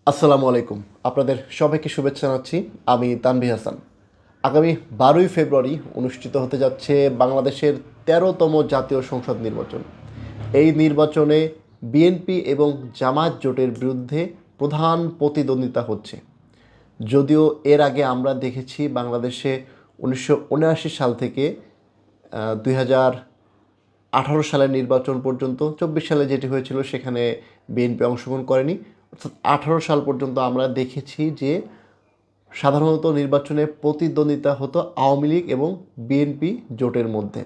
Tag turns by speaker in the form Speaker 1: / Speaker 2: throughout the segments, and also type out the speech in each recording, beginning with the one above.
Speaker 1: আসসালামু আলাইকুম। আপনাদের সবাইকে শুভেচ্ছা জানাচ্ছি। আমি তানভীর হাসান। আগামী 12ই ফেব্রুয়ারি অনুষ্ঠিত হতে যাচ্ছে বাংলাদেশের 13তম জাতীয় সংসদ নির্বাচন। এই নির্বাচনে বিএনপি এবং জামায়াত জোটের বিরুদ্ধে প্রধান প্রতিদ্বন্দ্বিতা হচ্ছে। যদিও এর আগে আমরা দেখেছি বাংলাদেশে 1979 সাল থেকে 2018 সালের নির্বাচন পর্যন্ত 24 সালে যেটি হয়েছিল সেখানে বিএনপি অংশগ্রহণ করেনি। অর্থাৎ 18 সাল পর্যন্ত আমরা দেখেছি যে সাধারণত নির্বাচনে প্রতিদ্বন্দ্বিতা হতো আওয়ামী লীগ এবং বিএনপি জোটের মধ্যে।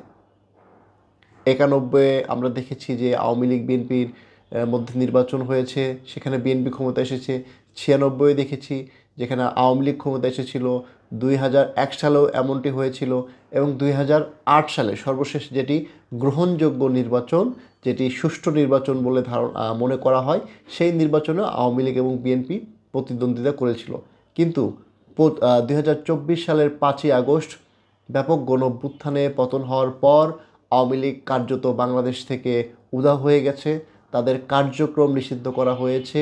Speaker 1: 91 আমরা দেখেছি যে আওয়ামী লীগ বিএনপির মধ্যে নির্বাচন হয়েছে, সেখানে বিএনপি ক্ষমতা এসেছে। 96 দেখেছি যেখানে আওয়ামী লীগ ক্ষমতা এসেছিল। 2001 সালেও এমনটি হয়েছিল এবং 2008 সালে সর্বশেষ যেটি গ্রহণযোগ্য নির্বাচন, যেটি সুষ্ঠু নির্বাচন বলে মনে করা হয়, সেই নির্বাচনে আওয়ামী লীগ এবং বিএনপি প্রতিদ্বন্দ্বিতা করেছিল। কিন্তু 2024 সালের 5ই আগস্ট ব্যাপক গণঅভ্যুত্থানে পতন হওয়ার পর আওয়ামী লীগ কার্যত বাংলাদেশ থেকে উধাও হয়ে গেছে। তাদের কার্যক্রম নিষিদ্ধ করা হয়েছে,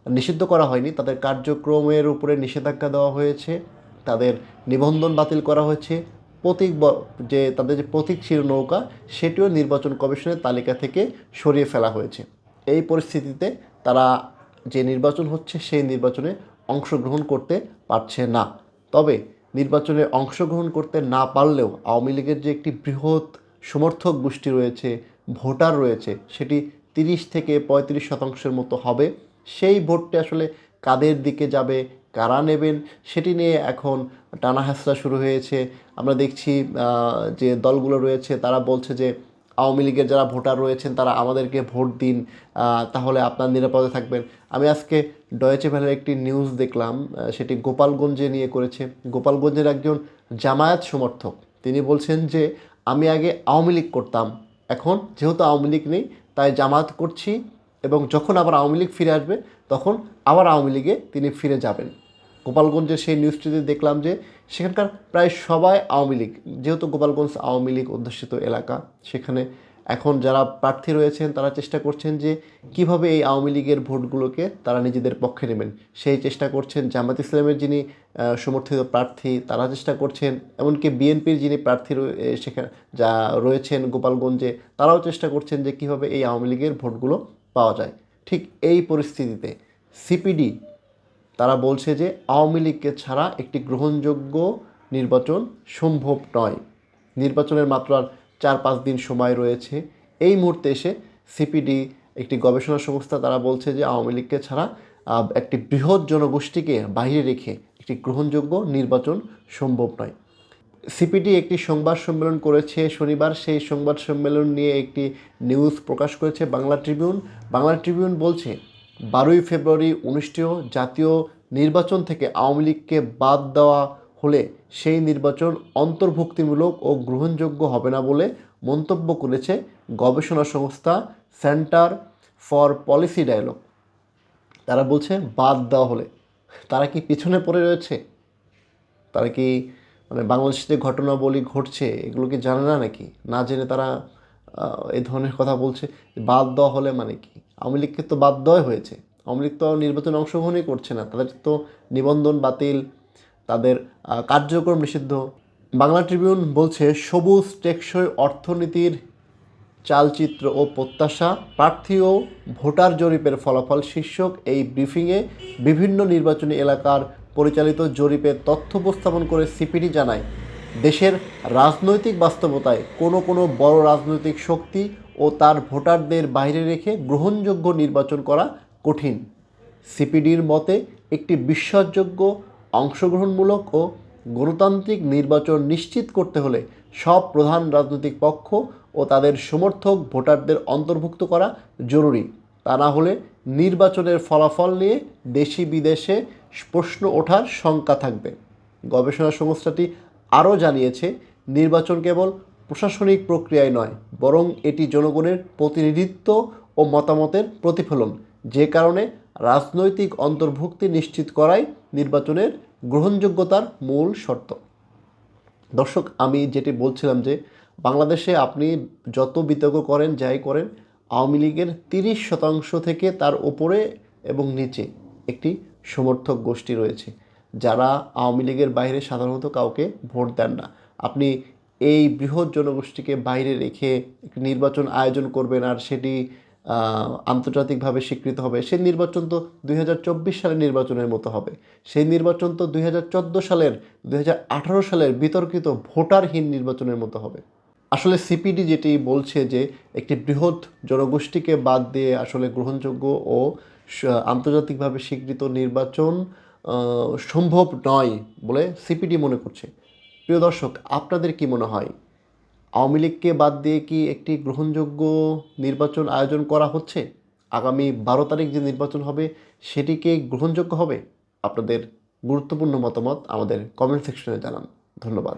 Speaker 1: নিষিদ্ধ করা হয়নি, তাদের কার্যক্রমের উপরে নিষেধাজ্ঞা দেওয়া হয়েছে, তাদের নিবন্ধন বাতিল করা হয়েছে। যে তাদের যে প্রতীক ছিল নৌকা, সেটিও নির্বাচন কমিশনের তালিকা থেকে সরিয়ে ফেলা হয়েছে। এই পরিস্থিতিতে তারা যে নির্বাচন হচ্ছে সেই নির্বাচনে অংশগ্রহণ করতে পারছে না। তবে নির্বাচনে অংশগ্রহণ করতে না পারলেও আওয়ামী লীগের যে একটি বৃহৎ সমর্থক গোষ্ঠী রয়েছে, ভোটার রয়েছে, সেটি 30 থেকে 35% মতো হবে। সেই ভোটটি আসলে কাদের দিকে যাবে, কারা নেবেন, সেটি নিয়ে এখন টানা হেঁচড়া শুরু হয়েছে। আমরা দেখছি যে দলগুলো রয়েছে তারা বলছে যে আওয়ামী লীগের যারা ভোটার রয়েছেন তারা আমাদেরকে ভোট দিন, তাহলে আপনার নিরাপদে থাকবেন। আমি আজকে ডয়েচে ভেলের একটি নিউজ দেখলাম, সেটি গোপালগঞ্জে নিয়ে করেছে। গোপালগঞ্জের একজন জামায়াত সমর্থক তিনি বলছেন যে আমি আগে আওয়ামী লীগ করতাম, এখন যেহেতু আওয়ামী লীগ নেই তাই জামায়াত করছি, এবং যখন আবার আওয়ামী লীগ ফিরে আসবে তখন আবার আওয়ামী লীগে তিনি ফিরে যাবেন। গোপালগঞ্জের সেই নিউজটিতে দেখলাম যে সেখানকার প্রায় সবাই আওয়ামী লীগ, যেহেতু গোপালগঞ্জ আওয়ামী লীগ অধ্যুষিত এলাকা, সেখানে এখন যারা প্রার্থী রয়েছেন তারা চেষ্টা করছেন যে কিভাবে এই আওয়ামী লীগের ভোটগুলোকে তারা নিজেদের পক্ষে নেবেন, সেই চেষ্টা করছেন। জামাত ইসলামের যিনি সমর্থিত প্রার্থী তারা চেষ্টা করছেন, এমনকি বিএনপির যিনি প্রার্থী সেখানে যা রয়েছেন গোপালগঞ্জে, তারাও চেষ্টা করছেন যে কীভাবে এই আওয়ামী লীগের ভোটগুলো পাওয়া যায়। ঠিক এই পরিস্থিতিতে সিপিডি তারা বলছে যে আওয়ামী লীগকে ছাড়া একটি গ্রহণযোগ্য নির্বাচন সম্ভব নয়। নির্বাচনের মাত্র আর 4-5 দিন সময় রয়েছে। এই মুহূর্তে এসে সিপিডি একটি গবেষণা সংস্থা, তারা বলছে যে আওয়ামী লীগকে ছাড়া একটি বৃহৎ জনগোষ্ঠীকে বাইরে রেখে একটি গ্রহণযোগ্য নির্বাচন সম্ভব নয়। সিপিডি একটি সংবাদ সম্মেলন করেছে শনিবার। সেই সংবাদ সম্মেলন নিয়ে একটি নিউজ প্রকাশ করেছে বাংলা ট্রিবিউন। বাংলা ট্রিবিউন বলছে 12ই ফেব্রুয়ারি অনুষ্ঠেয় জাতীয় নির্বাচন থেকে আওয়ামী লীগকে বাদ দেওয়া হলে সেই নির্বাচন অন্তর্ভুক্তিমূলক ও গ্রহণযোগ্য হবে না বলে মন্তব্য করেছে গবেষণা সংস্থা সেন্টার ফর পলিসি ডায়ালগ। তারা বলছে বাদ দেওয়া হলে, তারা কি পিছনে পড়ে রয়েছে? তারা কি বাংলাদেশে যে ঘটনাবলী ঘটছে এগুলো কি জানে না নাকি? না জেনে তারা এই ধরনের কথা বলছে। বাদ দেওয়া হলে মানে কি? আওয়ামী লীগকে তো বাদ দেওয়াই হয়েছে। আওয়ামী লীগ তো নির্বাচনে অংশগ্রহণই করছে না, তাদের তো নিবন্ধন বাতিল, তাদের কার্যক্রম নিষিদ্ধ। বাংলা ট্রিবিউন বলছে সবুজ টেকসই অর্থনীতির চালচিত্র ও প্রত্যাশা, প্রার্থী ও ভোটার জরিপের ফলাফল শীর্ষক এই ব্রিফিংয়ে বিভিন্ন নির্বাচনী এলাকার পরিচালিত জরিপের তথ্য উপস্থাপন করে সিপিডি জানায়, দেশের রাজনৈতিক বাস্তবতায় কোনো বড় রাজনৈতিক শক্তি ও তার ভোটারদের বাইরে রেখে গ্রহণযোগ্য নির্বাচন করা কঠিন। সিপিডির মতে একটি বিশ্বাসযোগ্য, অংশগ্রহণমূলক ও গণতান্ত্রিক নির্বাচন নিশ্চিত করতে হলে সব প্রধান রাজনৈতিক পক্ষ ও তাদের সমর্থক ভোটারদের অন্তর্ভুক্ত করা জরুরি। তা না হলে নির্বাচনের ফলাফল নিয়ে দেশি বিদেশে প্রশ্ন ওঠার শঙ্কা থাকবে। গবেষণা সংস্থাটি আরও জানিয়েছে, নির্বাচন কেবল প্রশাসনিক প্রক্রিয়ায় নয়, বরং এটি জনগণের প্রতিনিধিত্ব ও মতামতের প্রতিফলন, যে কারণে রাজনৈতিক অন্তর্ভুক্তি নিশ্চিত করাই নির্বাচনের গ্রহণযোগ্যতার মূল শর্ত। দর্শক, আমি যেটি বলছিলাম যে বাংলাদেশে আপনি যত বিতর্ক করেন, যাই করেন, আওয়ামী লীগের 30% থেকে তার ওপরে এবং নিচে একটি সমর্থক গোষ্ঠী রয়েছে যারা আওয়ামী লীগের বাইরে সাধারণত কাউকে ভোট দেন না। আপনি এই বৃহৎ জনগোষ্ঠীকে বাইরে রেখে একটি নির্বাচন আয়োজন করবেন আর সেটি আন্তর্জাতিকভাবে স্বীকৃত হবে, সেই নির্বাচন তো 2024 সালের নির্বাচনের মতো হবে। সেই নির্বাচন তো 2014 সালের 2018 সালের বিতর্কিত ভোটারহীন নির্বাচনের মতো হবে। আসলে সিপিডি যেটি বলছে যে একটি বৃহৎ জনগোষ্ঠীকে বাদ দিয়ে আসলে গ্রহণযোগ্য ও আন্তর্জাতিকভাবে স্বীকৃত নির্বাচন সম্ভব নয় বলে সিপিডি মনে করছে। প্রিয় দর্শক, আপনাদের কি মনে হয়, আওয়ামী লীগকে বাদ দিয়ে কি একটি গ্রহণযোগ্য নির্বাচন আয়োজন করা হচ্ছে? আগামী 12 তারিখ যে নির্বাচন হবে সেটি কি গ্রহণযোগ্য হবে? আপনাদের গুরুত্বপূর্ণ মতামত আমাদের কমেন্ট সেকশনে জানান। ধন্যবাদ।